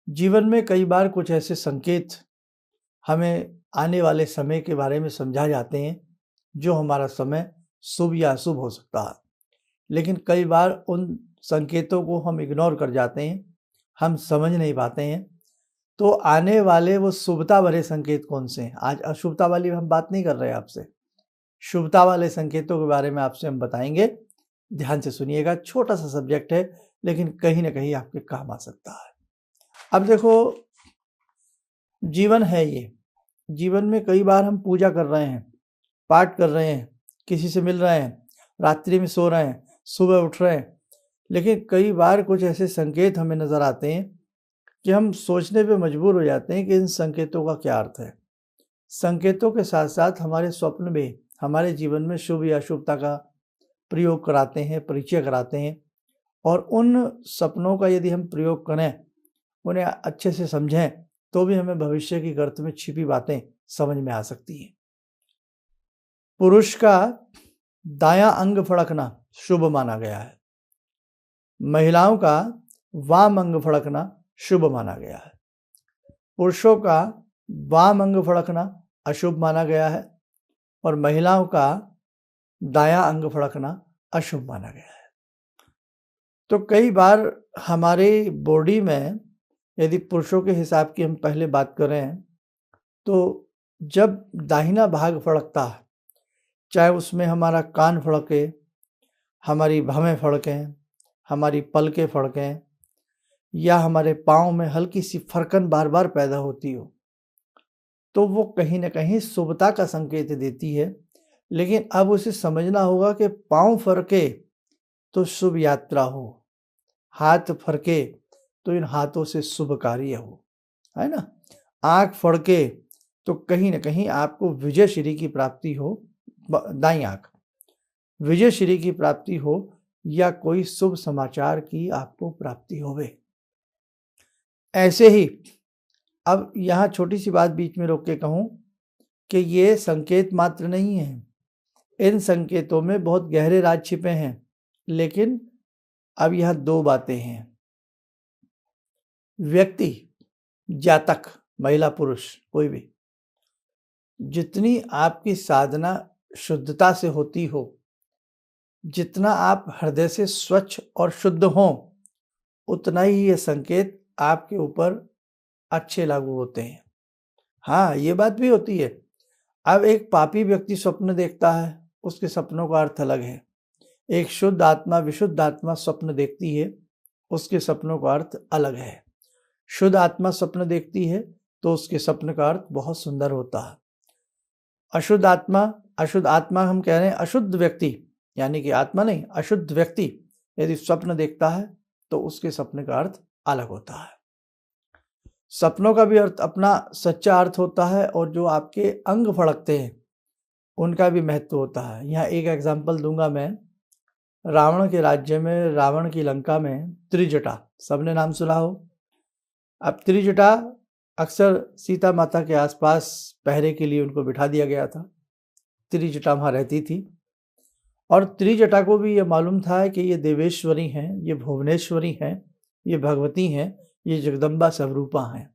जीवन में कई बार कुछ ऐसे संकेत हमें आने वाले समय के बारे में समझा जाते हैं, जो हमारा समय शुभ या अशुभ हो सकता है। लेकिन कई बार उन संकेतों को हम इग्नोर कर जाते हैं, हम समझ नहीं पाते हैं। तो आने वाले वो शुभता भरे संकेत कौन से हैं? आज अशुभता वाली हम बात नहीं कर रहे हैं आपसे, शुभता वाले संकेतों के बारे में आपसे हम बताएंगे। ध्यान से सुनिएगा, छोटा सा सब्जेक्ट है लेकिन कहीं ना कहीं आपके काम आ सकता है। अब देखो, जीवन है ये, जीवन में कई बार हम पूजा कर रहे हैं, पाठ कर रहे हैं, किसी से मिल रहे हैं, रात्रि में सो रहे हैं, सुबह उठ रहे हैं, लेकिन कई बार कुछ ऐसे संकेत हमें नज़र आते हैं कि हम सोचने पे मजबूर हो जाते हैं कि इन संकेतों का क्या अर्थ है। संकेतों के साथ साथ हमारे स्वप्न में हमारे जीवन में शुभ या अशुभता का प्रयोग कराते हैं, परिचय कराते हैं, और उन सपनों का यदि हम प्रयोग करें, उन्हें अच्छे से समझें, तो भी हमें भविष्य की गर्त में छिपी बातें समझ में आ सकती हैं। पुरुष का दायां अंग फड़कना शुभ माना गया है, महिलाओं का वाम अंग फड़कना शुभ माना गया है। पुरुषों का वाम अंग फड़कना अशुभ माना गया है और महिलाओं का दायां अंग फड़कना अशुभ माना गया है। तो कई बार हमारे बॉडी में, यदि पुरुषों के हिसाब की हम पहले बात करें, तो जब दाहिना भाग फड़कता है, चाहे उसमें हमारा कान फड़के, हमारी भवें फड़कें, हमारी पलकें फड़कें, या हमारे पाँव में हल्की सी फरकन बार बार पैदा होती हो, तो वो कहीं ना कहीं शुभता का संकेत देती है। लेकिन अब उसे समझना होगा कि पाँव फरके तो शुभ यात्रा हो, हाथ फरके तो इन हाथों से शुभ कार्य हो, है ना। आँख फड़के तो कहीं ना कहीं आपको विजय श्री की प्राप्ति हो, दाईं आँख विजय श्री की प्राप्ति हो, या कोई शुभ समाचार की आपको प्राप्ति होवे। ऐसे ही अब यहाँ छोटी सी बात बीच में रोक के कहूँ कि ये संकेत मात्र नहीं है, इन संकेतों में बहुत गहरे राज छिपे हैं। लेकिन अब यहाँ दो बातें हैं। व्यक्ति, जातक, महिला पुरुष कोई भी, जितनी आपकी साधना शुद्धता से होती हो, जितना आप हृदय से स्वच्छ और शुद्ध हो, उतना ही ये संकेत आपके ऊपर अच्छे लागू होते हैं। हाँ, ये बात भी होती है। अब एक पापी व्यक्ति स्वप्न देखता है, उसके सपनों का अर्थ अलग है। एक शुद्ध आत्मा, विशुद्ध आत्मा स्वप्न देखती है, उसके सपनों का अर्थ अलग है। शुद्ध आत्मा स्वप्न देखती है तो उसके सपन का अर्थ बहुत सुंदर होता है। अशुद्ध आत्मा हम कह रहे हैं, अशुद्ध व्यक्ति, यानी कि आत्मा नहीं, अशुद्ध व्यक्ति यदि स्वप्न देखता है तो उसके सपने का अर्थ अलग होता है। सपनों का भी अर्थ अपना सच्चा अर्थ होता है, और जो आपके अंग फड़कते हैं उनका भी महत्व होता है। यहाँ एक एग्जाम्पल दूंगा मैं। रावण के राज्य में, रावण की लंका में त्रिजटा, सबने नाम सुना हो। अब त्रिजटा अक्सर सीता माता के आसपास पहरे के लिए उनको बिठा दिया गया था। त्रिजटा वहाँ रहती थी, और त्रिजटा को भी ये मालूम था कि ये देवेश्वरी हैं, ये भुवनेश्वरी हैं, ये भगवती हैं, ये जगदम्बा स्वरूपा हैं।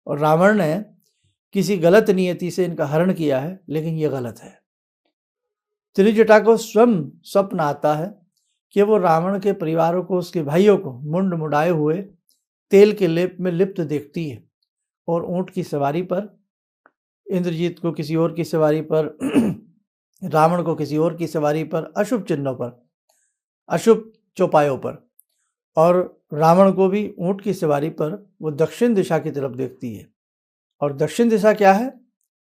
और रावण ने किसी गलत नियति से इनका हरण किया है, लेकिन ये गलत है। त्रिजटा को स्वयं स्वप्न आता है कि वो रावण के परिवारों को, उसके भाइयों को मुंड मुड़ाए हुए तेल के लेप में लिप्त देखती है, और ऊंट की सवारी पर इंद्रजीत को किसी और की सवारी पर रावण को किसी और की सवारी पर, अशुभ चिन्हों पर, अशुभ चौपायों पर, और रावण को भी ऊंट की सवारी पर वो दक्षिण दिशा की तरफ देखती है। और दक्षिण दिशा क्या है?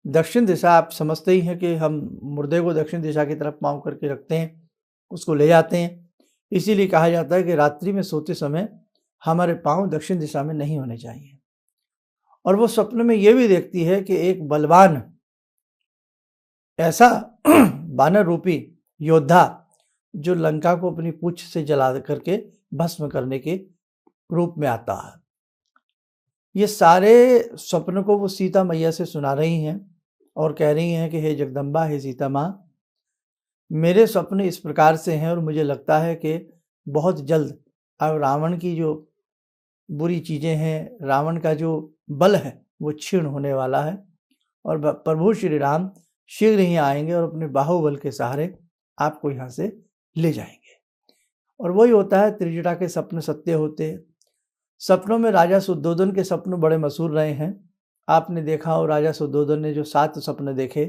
दक्षिण दिशा आप समझते ही हैं कि हम मुर्दे को दक्षिण दिशा की तरफ पाँव करके रखते हैं, उसको ले जाते हैं। इसीलिए कहा जाता है कि रात्रि में सोते समय हमारे पाँव दक्षिण दिशा में नहीं होने चाहिए। और वो स्वप्न में ये भी देखती है कि एक बलवान ऐसा बानर रूपी योद्धा, जो लंका को अपनी पूंछ से जला करके भस्म करने के रूप में आता है। ये सारे स्वप्न को वो सीता मैया से सुना रही हैं और कह रही हैं कि हे जगदम्बा, हे सीता माँ, मेरे स्वप्न इस प्रकार से हैं, और मुझे लगता है कि बहुत जल्द अब रावण की जो बुरी चीज़ें हैं, रावण का जो बल है वो क्षीण होने वाला है और प्रभु श्री राम शीघ्र ही आएंगे और अपने बाहुबल के सहारे आपको यहाँ से ले जाएंगे। और वही होता है, त्रिजटा के सपने सत्य होते हैं। सपनों में राजा शुद्धोधन के सपने बड़े मशहूर रहे हैं। आपने देखा हो राजा शुद्धोधन ने जो 7 सपने देखे,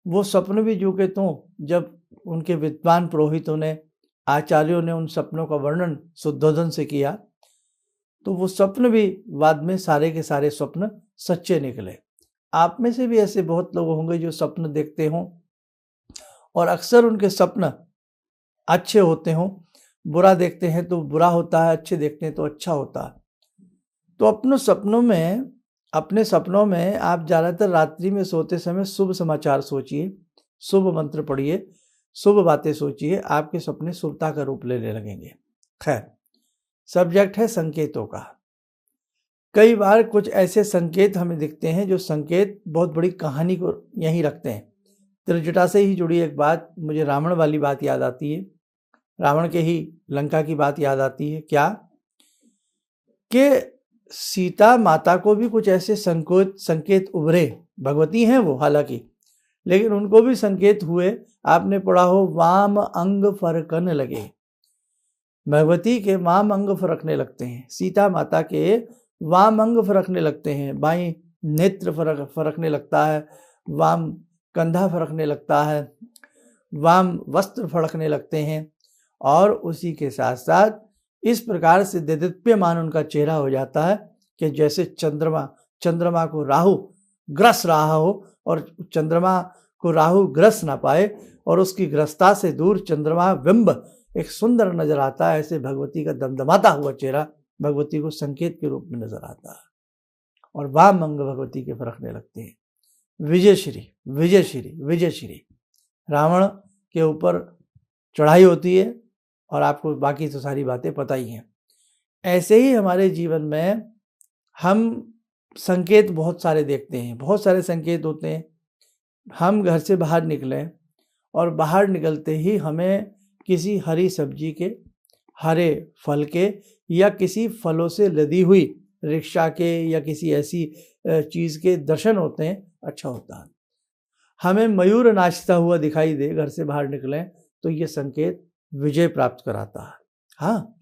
वो सपने भी जो के तो जब उनके विद्वान पुरोहितों ने, आचार्यों ने उन सपनों का वर्णन शुद्धोधन से किया तो वो स्वप्न भी बाद में सारे के सारे स्वप्न सच्चे निकले। आप में से भी ऐसे बहुत लोग होंगे जो स्वप्न देखते हों और अक्सर उनके स्वप्न अच्छे होते हों। बुरा देखते हैं तो बुरा होता है, अच्छे देखते हैं तो अच्छा होता है। तो अपने सपनों में आप ज़्यादातर रात्रि में सोते समय शुभ समाचार सोचिए, शुभ मंत्र पढ़िए, शुभ बातें सोचिए, आपके सपने शुभता का रूप लेने लगेंगे। खैर, सब्जेक्ट है संकेतों का। कई बार कुछ ऐसे संकेत हमें दिखते हैं जो संकेत बहुत बड़ी कहानी को यहीं रखते हैं। त्रिजटा से ही जुड़ी एक बात, मुझे रावण वाली बात याद आती है, रावण के ही लंका की बात याद आती है। क्या कि सीता माता को भी कुछ ऐसे संकेत उभरे, भगवती हैं वो हालांकि, लेकिन उनको भी संकेत हुए। आपने पढ़ा हो वाम अंग फरकने लगे, भगवती के वाम अंग फरकने लगते हैं, सीता माता के वाम अंग फरकने लगते हैं, बाईं नेत्र फरकने लगता है, वाम कंधा फरकने लगता है, वाम वस्त्र फड़कने लगते हैं और उसी के साथ साथ इस प्रकार से देदीप्यमान उनका चेहरा हो जाता है कि जैसे चंद्रमा को राहु ग्रस रहा हो और चंद्रमा को राहु ग्रस ना पाए और उसकी ग्रस्ता से दूर चंद्रमा बिंब एक सुंदर नजर आता है। ऐसे भगवती का दमदमाता हुआ चेहरा भगवती को संकेत के रूप में नजर आता है और वाम अंग भगवती के फरकने लगते हैं। विजयश्री विजयश्री विजयश्री, रावण के ऊपर चढ़ाई होती है और आपको बाकी तो सारी बातें पता ही हैं। ऐसे ही हमारे जीवन में हम संकेत बहुत सारे देखते हैं, बहुत सारे संकेत होते हैं। हम घर से बाहर निकलें और बाहर निकलते ही हमें किसी हरी सब्जी के, हरे फल के या किसी फलों से लदी हुई रिक्शा के या किसी ऐसी चीज़ के दर्शन होते हैं, अच्छा होता है। हमें मयूर नाचता हुआ दिखाई दे, घर से बाहर निकलें तो ये संकेत विजय प्राप्त कराता है। हाँ,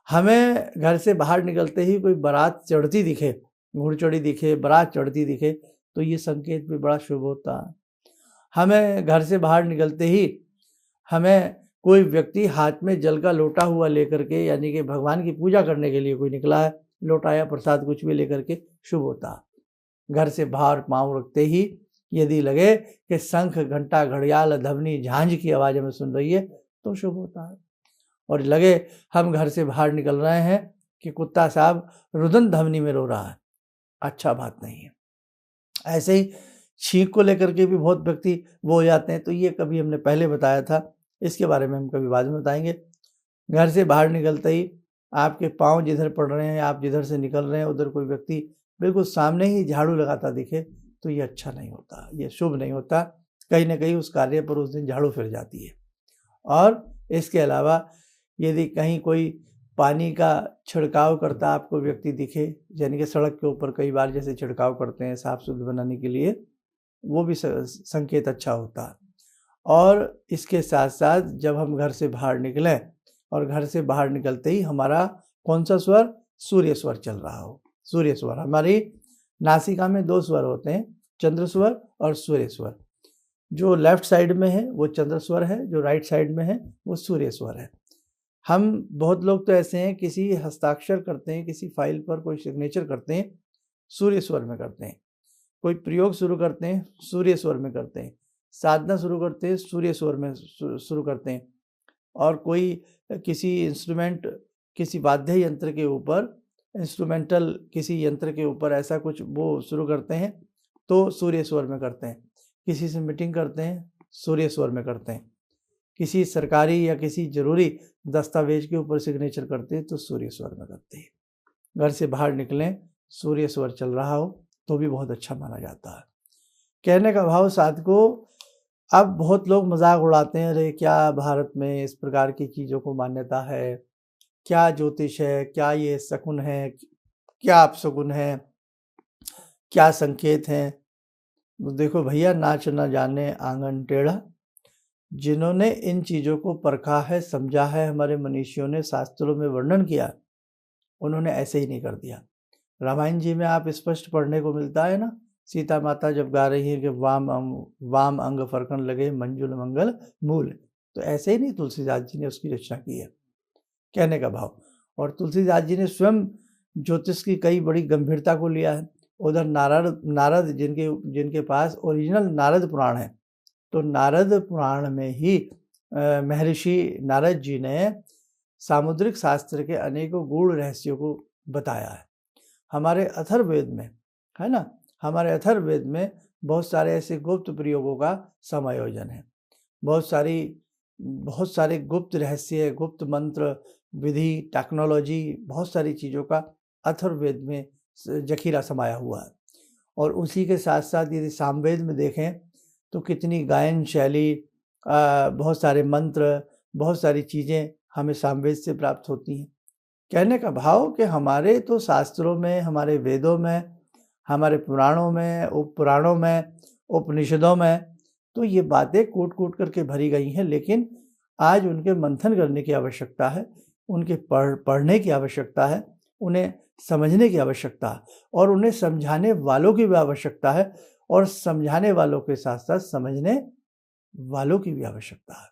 हमें घर से बाहर निकलते ही कोई बारात चढ़ती दिखे, घुड़चढ़ी दिखे, बारात चढ़ती दिखे तो ये संकेत भी बड़ा शुभ होता है। हमें घर से बाहर निकलते ही हमें कोई व्यक्ति हाथ में जल का लोटा हुआ लेकर के, यानी कि भगवान की पूजा करने के लिए कोई निकला है, लोटा या प्रसाद कुछ भी लेकर के, शुभ होता है। घर से बाहर पाँव रखते ही यदि लगे कि शंख घंटा घड़ियाल धवनी झांझ की आवाज़ हमें सुन रही है तो शुभ होता है। और लगे हम घर से बाहर निकल रहे हैं कि कुत्ता साहब रुदन धवनी में रो रहा है, अच्छा बात नहीं है। ऐसे ही छींक को लेकर के भी बहुत व्यक्ति वो हो जाते हैं, तो ये कभी हमने पहले बताया था, इसके बारे में हम कभी बाद में बताएंगे। घर से बाहर निकलते ही आपके पाँव जिधर पड़ रहे हैं, आप जिधर से निकल रहे हैं उधर कोई व्यक्ति बिल्कुल सामने ही झाड़ू लगाता दिखे तो ये अच्छा नहीं होता, ये शुभ नहीं होता। कहीं ना कहीं उस कार्य पर उस दिन झाड़ू फिर जाती है। और इसके अलावा यदि कहीं कोई पानी का छिड़काव करता आपको व्यक्ति दिखे, यानी कि सड़क के ऊपर कई बार जैसे छिड़काव करते हैं साफ सुथरा बनाने के लिए, वो भी संकेत अच्छा होता है। और इसके साथ साथ जब हम घर से बाहर निकलें और घर से बाहर निकलते ही हमारा कौन सा स्वर, सूर्य स्वर चल रहा हो। सूर्य स्वर, हमारी नासिका में 2 स्वर होते हैं, चंद्र स्वर और सूर्य स्वर। जो लेफ्ट साइड में है वो चंद्र स्वर है, जो राइट साइड में है वो सूर्य स्वर है। हम बहुत लोग तो ऐसे हैं, किसी हस्ताक्षर करते हैं, किसी फाइल पर कोई सिग्नेचर करते हैं, सूर्य स्वर में करते हैं। कोई प्रयोग शुरू करते हैं, सूर्य स्वर में करते हैं। साधना शुरू करते हैं, सूर्य स्वर में शुरू करते हैं। और कोई किसी इंस्ट्रूमेंट, किसी वाद्य यंत्र के ऊपर, इंस्ट्रूमेंटल किसी यंत्र के ऊपर ऐसा कुछ वो शुरू करते हैं तो सूर्य स्वर में करते हैं। किसी से मीटिंग करते हैं, सूर्य स्वर में करते हैं। किसी सरकारी या किसी जरूरी दस्तावेज के ऊपर सिग्नेचर करते हैं तो सूर्य स्वर में करते हैं। घर से बाहर निकलें, सूर्य स्वर चल रहा हो तो भी बहुत अच्छा माना जाता है। कहने का भाव साधकों, अब बहुत लोग मजाक उड़ाते हैं, अरे क्या भारत में इस प्रकार की चीज़ों को मान्यता है, क्या ज्योतिष है, क्या ये शकुन है, क्या अपशकुन है, क्या संकेत हैं। तो देखो भैया, नाच न जाने आंगन टेढ़ा। जिन्होंने इन चीज़ों को परखा है, समझा है, हमारे मनीषियों ने शास्त्रों में वर्णन किया, उन्होंने ऐसे ही नहीं कर दिया। रामायण जी में आप स्पष्ट पढ़ने को मिलता है ना, सीता माता जब गा रही है कि वाम अंग फरकन लगे मंजुल मंगल मूल, तो ऐसे ही नहीं तुलसीदास जी ने उसकी रचना की है, कहने का भाव। और तुलसीदास जी ने स्वयं ज्योतिष की कई बड़ी गंभीरता को लिया है। उधर नारद जिनके पास ओरिजिनल नारद पुराण है, तो नारद पुराण में ही महर्षि नारद जी ने सामुद्रिक शास्त्र के अनेकों गूढ़ रहस्यों को बताया है। हमारे अथर्ववेद में, है ना, हमारे अथर्ववेद में बहुत सारे ऐसे गुप्त प्रयोगों का समायोजन है। बहुत सारे गुप्त रहस्य, गुप्त मंत्र, विधि, टेक्नोलॉजी, बहुत सारी चीज़ों का अथर्ववेद में जखीरा समाया हुआ है। और उसी के साथ साथ यदि सामवेद में देखें तो कितनी गायन शैली, बहुत सारे मंत्र, बहुत सारी चीज़ें हमें सामवेद से प्राप्त होती हैं। कहने का भाव कि हमारे तो शास्त्रों में, हमारे वेदों में, हमारे पुराणों में, उपपुराणों में, उपनिषदों में तो ये बातें कूट करके भरी गई हैं, लेकिन आज उनके मंथन करने की आवश्यकता है, उनके पढ़ने की आवश्यकता है, उन्हें समझने की आवश्यकता है, और उन्हें समझाने वालों की भी आवश्यकता है, और समझाने वालों के साथ साथ समझने वालों की भी आवश्यकता है।